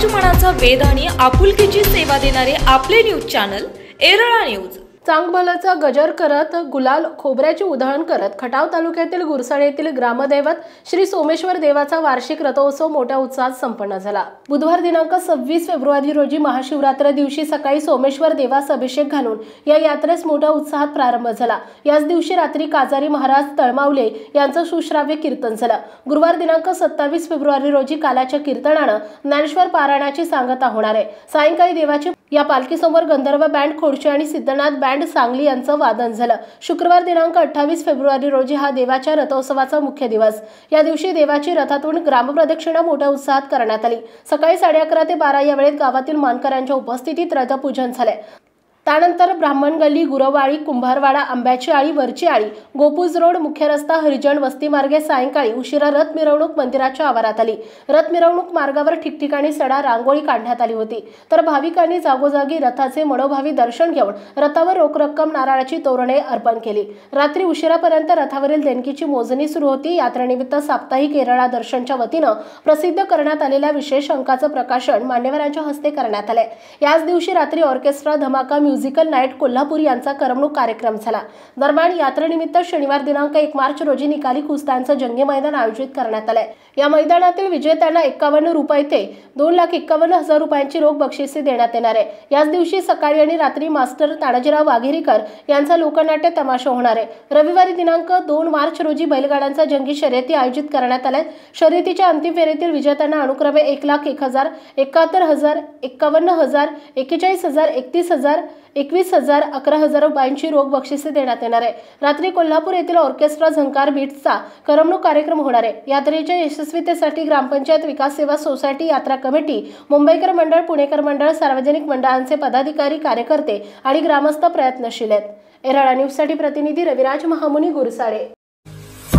मराठमोळ्याचा वेध आणि आपुलकीची सेवा देणारे आपले न्यूज चॅनल एरळा न्यूज। चांगभलाचा गजर करत गुलाल खोबऱ्याची उधळण करत खटाव तालुक्यातील गुरसाळे येथील ग्रामदैवत श्री सोमेश्वर देवाचा वार्षिक रथोत्सव मोठ्या उत्साहात संपन्न झाला। बुधवार दिनांक 26 फेब्रुवारी रोजी महाशिवरात्र दिवशी सकाळी सोमेश्वर देवास अभिषेक घालून या यात्रेस मोठ्या उत्साहात प्रारंभ झाला। याच दिवशी रात्री काजारी महाराज तळमावले यांचं सुश्राव्य कीर्तन झालं। गुरुवार दिनांक 27 फेब्रुवारी रोजी कालाच्या कीर्तनानं ज्ञानेश्वर पारायणाची सांगता होणार आहे। सायंकाळी देवाची या पालखीसमोर गंधर्व बँड खोडचे आणि सिद्धनाथ बँड सांगली यांचं वादन झालं। शुक्रवार दिनांक 28 फेब्रुवारी रोजी हा देवाच्या रथोत्सवाचा मुख्य दिवस। या दिवशी देवाची रथातून ग्रामप्रदक्षिणा मोठ्या उत्साहात करण्यात आली। सकाळी 11:30 ते 12 या वेळेत गावातील मानकऱ्यांच्या उपस्थितीत रथपूजन झाले। त्यानंतर ब्राह्मण गल्ली, गुरवाळी, कुंभारवाडा, आंब्याची आळी, वरची आळी, गोपूज रोड, मुख्य रस्ता, हरिजन वस्ती मार्गे सायंकाळी उशिरा रथ मिरवणूक मंदिराच्या आवारात आली। रथ मिरवणूक मार्गावर ठिकठिकाणी सडा रांगोळी काढण्यात आली होती, तर भाविकांनी जागोजागी रथाचे मनोभावी दर्शन घेऊन रथावर रोख रक्कम, नारळाची तोरणे अर्पण केली। रात्री उशिरापर्यंत रथावरील देणगीची मोजणी सुरू होती। यात्रेनिमित्त साप्ताहिक केरळा दर्शनच्या वतीनं प्रसिद्ध करण्यात आलेल्या विशेष अंकाचं प्रकाशन मान्यवरांच्या हस्ते करण्यात आले। याच दिवशी रात्री ऑर्केस्ट्रा, धमाका, म्युझिकल नाईट कोल्हापूर यांचा करमणूक कार्यक्रम झाला। दरम्यान यात्रेनिमित्त शनिवार दिनांक 1 मार्च रोजी निकाली कुस्त्यांचं जंगी मैदान आयोजित करण्यात आले। या मैदानातील विजेत्यांना 51 रुपये ते 2,51,000 रुपयांची रोख बक्षिसे देण्यात येणार आहे। याच दिवशी सकाळी आणि रात्री मास्टर तानाजीराव वाघेरीकर यांचा लोकनाट्य तमाशा होणार आहे। रविवारी दिनांक 2 मार्च रोजी बैलगाड्यांचा जंगी शर्यती आयोजित करण्यात आल्या। शर्यतीच्या अंतिम फेरीतील विजेत्यांना अनुक्रमे 1,01,000, 71,000, 51,000, 41,000, 31,000, 21,000, 11,000 रुपयांची रोख बक्षिसे देण्यात येणार आहे। रात्री कोल्हापूर येथील ऑर्केस्ट्रा झंकार बीट्सचा करमणूक कार्यक्रम होणार आहे। यात्रेच्या यशस्वीतेसाठी ग्रामपंचायत विकास सेवा सोसायटी, यात्रा कमिटी, मुंबईकर मंडळ, पुणेकर मंडळ, सार्वजनिक मंडळांचे पदाधिकारी, कार्यकर्ते आणि ग्रामस्थ प्रयत्नशील आहेत। एरळा न्यूजसाठी प्रतिनिधी रविराज महामुनी, गुरसाळे।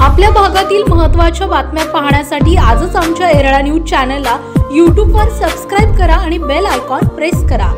आपल्या भागातील महत्त्वाच्या बातम्या पाहण्यासाठी आजच आमच्या एरळा न्यूज चॅनलला YouTube वर सबस्क्राइब करा आणि बेल आयकॉन प्रेस करा।